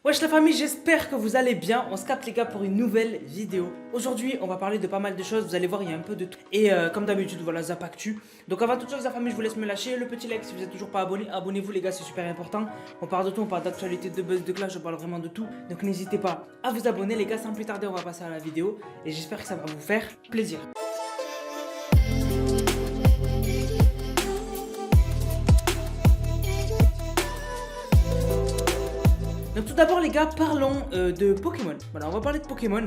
Wesh la famille, j'espère que vous allez bien. On se capte les gars pour une nouvelle vidéo. Aujourd'hui on va parler de pas mal de choses. Vous allez voir, il y a un peu de tout. Et comme d'habitude, voilà, Zap Actu. Donc avant toute chose la famille, je vous laisse me lâcher le petit like. Si vous n'êtes toujours pas abonné, abonnez-vous les gars, c'est super important. On parle de tout, on parle d'actualité, de buzz, de clash, je parle vraiment de tout. Donc n'hésitez pas à vous abonner les gars. Sans plus tarder, on va passer à la vidéo. Et j'espère que ça va vous faire plaisir. Donc tout d'abord les gars, parlons de Pokémon. Voilà, on va parler de Pokémon.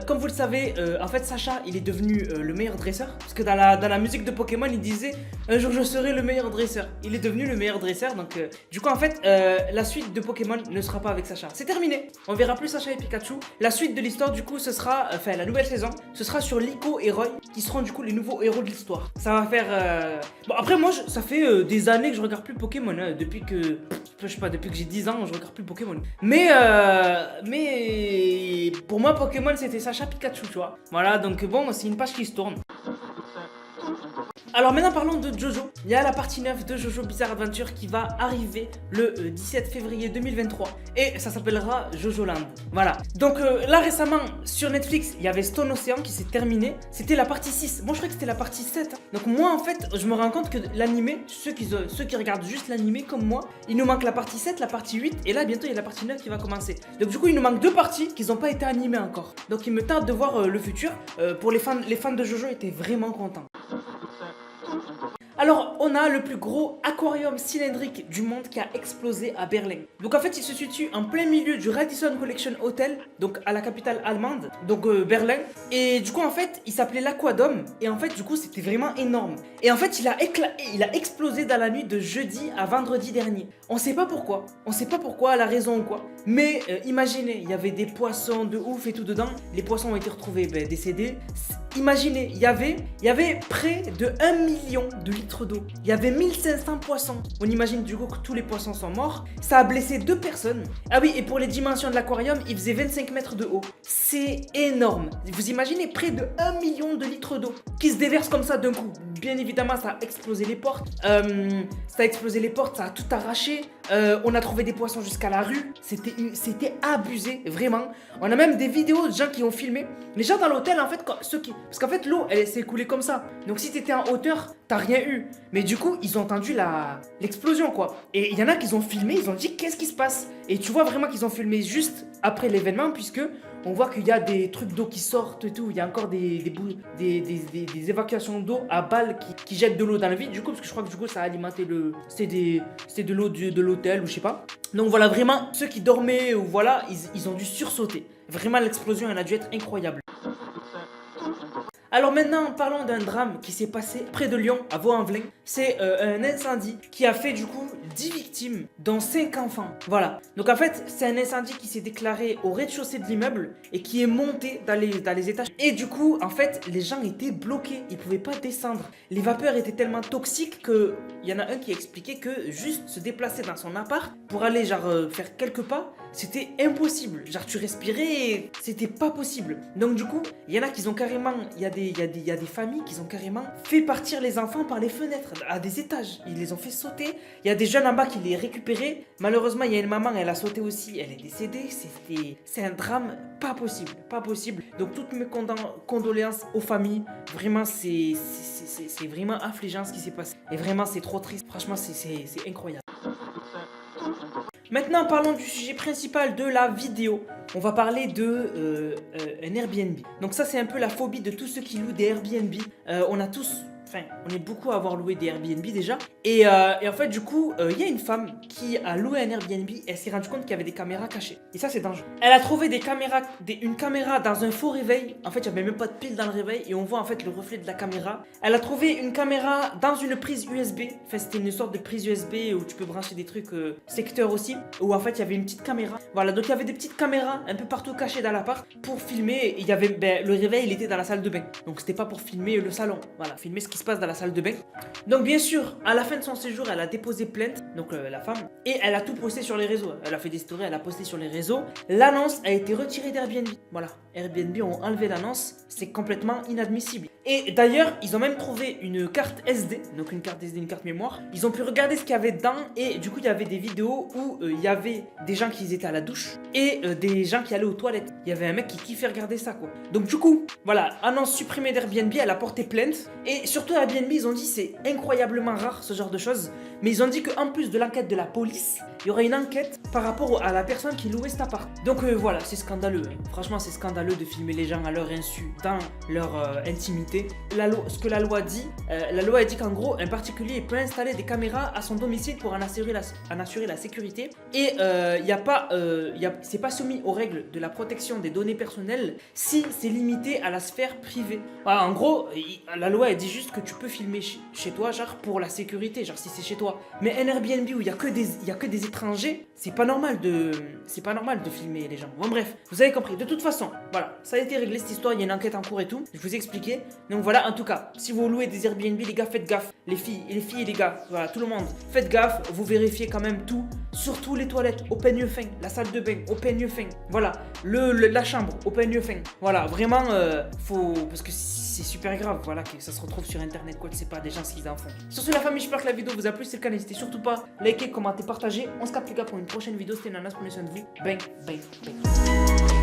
Comme vous le savez, en fait Sacha, il est devenu le meilleur dresseur. Parce que dans la musique de Pokémon, il disait « Un jour je serai le meilleur dresseur ». Il est devenu le meilleur dresseur. Donc du coup en fait, la suite de Pokémon ne sera pas avec Sacha. C'est terminé. On verra plus Sacha et Pikachu. La suite de l'histoire du coup, ce sera, enfin la nouvelle saison, ce sera sur Liko et Roy, qui seront du coup les nouveaux héros de l'histoire. Ça va faire... Bon après moi, ça fait des années que je regarde plus Pokémon. Hein, depuis que... je sais pas, depuis que j'ai 10 ans, je regarde plus Pokémon. Mais pour moi Pokémon c'était Sacha Pikachu, tu vois. Voilà, donc bon, c'est une page qui se tourne. Alors maintenant parlons de Jojo. Il y a la partie 9 de Jojo Bizarre Adventure qui va arriver le 17 février 2023 et ça s'appellera Jojo Land. Voilà. Donc là récemment sur Netflix il y avait Stone Ocean qui s'est terminé. C'était la partie 6. Moi je croyais que c'était la partie 7. Donc moi en fait je me rends compte que l'animé, ceux qui regardent juste l'animé comme moi, il nous manque la partie 7, la partie 8 et là bientôt il y a la partie 9 qui va commencer. Donc du coup il nous manque deux parties qui n'ont pas été animées encore. Donc il me tarde de voir le futur. Pour les fans de Jojo étaient vraiment contents. Alors, on a le plus gros aquarium cylindrique du monde qui a explosé à Berlin. Donc en fait, il se situe en plein milieu du Radisson Collection Hotel, donc à la capitale allemande, donc Berlin. Et du coup, en fait, il s'appelait l'Aquadome. Et en fait, du coup, c'était vraiment énorme. Et en fait, il a explosé dans la nuit de jeudi à vendredi dernier. On sait pas pourquoi. On sait pas pourquoi, la raison ou quoi. Mais imaginez, il y avait des poissons de ouf et tout dedans. Les poissons ont été retrouvés décédés. Imaginez, il y avait près de 1 million de litres d'eau. Il y avait 1500 poissons. On imagine du coup que tous les poissons sont morts. Ça a blessé 2 personnes. Ah oui, et pour les dimensions de l'aquarium, il faisait 25 mètres de haut. C'est énorme. Vous imaginez près de 1 million de litres d'eau qui se déversent comme ça d'un coup. Bien évidemment, ça a explosé les portes. Ça a tout arraché. On a trouvé des poissons jusqu'à la rue. C'était abusé, vraiment. On a même des vidéos de gens qui ont filmé. Les gens dans l'hôtel, en fait, parce qu'en fait, l'eau, elle s'est écoulée comme ça. Donc, si t'étais en hauteur, t'as rien eu. Mais du coup, ils ont entendu l'explosion, quoi. Et il y en a qui ont filmé, ils ont dit qu'est-ce qui se passe. Et tu vois vraiment qu'ils ont filmé juste après l'événement, puisque on voit qu'il y a des trucs d'eau qui sortent et tout. Il y a encore des évacuations d'eau à balles qui jettent de l'eau dans le vide. Du coup, parce que je crois que du coup, ça a alimenté le. C'était de l'eau de l'hôtel ou je sais pas. Donc voilà, vraiment, ceux qui dormaient ou voilà, ils ont dû sursauter. Vraiment, l'explosion, elle a dû être incroyable. Alors maintenant, parlons d'un drame qui s'est passé près de Lyon, à Vaux-en-Velin. C'est un incendie qui a fait du coup 10 victimes, dont 5 enfants. Voilà. Donc en fait, c'est un incendie qui s'est déclaré au rez-de-chaussée de l'immeuble et qui est monté dans les étages. Et du coup, en fait, les gens étaient bloqués. Ils pouvaient pas descendre. Les vapeurs étaient tellement toxiques qu'il y en a un qui expliquait que juste se déplacer dans son appart pour aller genre faire quelques pas, c'était impossible. Genre tu respirais, c'était pas possible. Donc du coup, il y en a qui ont carrément, il y a des familles qui ont carrément fait partir les enfants par les fenêtres à des étages. Ils les ont fait sauter. Il y a des jeunes en bas qui les récupéraient. Malheureusement, il y a une maman, elle a sauté aussi, elle est décédée. C'est un drame pas possible, pas possible. Donc toutes mes condoléances aux familles. Vraiment, c'est vraiment affligeant ce qui s'est passé. Et vraiment, c'est trop triste. Franchement, c'est incroyable. Maintenant, parlons du sujet principal de la vidéo. On va parler de un Airbnb. Donc ça, c'est un peu la phobie de tous ceux qui louent des Airbnb. On est beaucoup à avoir loué des Airbnb déjà. Et en fait, du coup, il y a une femme qui a loué un Airbnb et elle s'est rendue compte qu'il y avait des caméras cachées. Et ça, c'est dangereux. Elle a trouvé une caméra dans un faux réveil. En fait, il n'y avait même pas de pile dans le réveil et on voit en fait le reflet de la caméra. Elle a trouvé une caméra dans une prise USB. Enfin, c'était une sorte de prise USB où tu peux brancher des trucs secteurs aussi. Où en fait, il y avait une petite caméra. Voilà, donc il y avait des petites caméras un peu partout cachées dans l'appart pour filmer. Il y avait, le réveil, il était dans la salle de bain. Donc, c'était pas pour filmer le salon. Voilà, filmer ce qui se passe dans la salle de bain. Donc bien sûr, à la fin de son séjour, elle a déposé plainte, donc la femme, et elle a tout posté sur les réseaux. Elle a fait des stories, elle a posté sur les réseaux. L'annonce a été retirée d'Airbnb. Voilà, Airbnb ont enlevé l'annonce, c'est complètement inadmissible. Et d'ailleurs, ils ont même trouvé une carte SD, donc une carte SD, une carte mémoire. Ils ont pu regarder ce qu'il y avait dedans et du coup, il y avait des vidéos où il y avait des gens qui étaient à la douche et des gens qui allaient aux toilettes. Il y avait un mec qui kiffait regarder ça, quoi. Donc du coup, voilà, annonce supprimée d'Airbnb, elle a porté plainte. Et surtout Airbnb, ils ont dit c'est incroyablement rare ce genre de choses. Mais ils ont dit qu'en plus de l'enquête de la police, il y aurait une enquête par rapport à la personne qui louait cet appart. Donc voilà, c'est scandaleux. Hein. Franchement, c'est scandaleux de filmer les gens à leur insu, dans leur intimité. Ce que la loi dit, la loi dit qu'en gros, un particulier peut installer des caméras à son domicile pour en assurer la sécurité. Et c'est pas soumis aux règles de la protection des données personnelles si c'est limité à la sphère privée. Voilà, en gros, la loi elle dit juste que tu peux filmer chez toi, genre pour la sécurité, genre si c'est chez toi. Mais un Airbnb où il y a que des étrangers, c'est pas normal de filmer les gens. Bon bref, vous avez compris. De toute façon, voilà, ça a été réglé cette histoire, il y a une enquête en cours et tout. Je vous ai expliqué. Donc voilà, en tout cas, si vous louez des Airbnb, les gars, faites gaffe. Les filles et les gars, voilà, tout le monde, faites gaffe. Vous vérifiez quand même tout, surtout les toilettes, open your thing, la salle de bain, open your thing. Voilà, la chambre, open your thing. Voilà, vraiment, parce que c'est super grave, voilà, que ça se retrouve sur internet, quoi, tu sais pas des gens ce qu'ils en font. Sur ce, la famille, j'espère que la vidéo vous a plu. Si c'est le cas, n'hésitez surtout pas à liker, commenter, partager. On se capte les gars pour une prochaine vidéo. C'était Nanas, prenez soin de vous. Bang, bang, bang.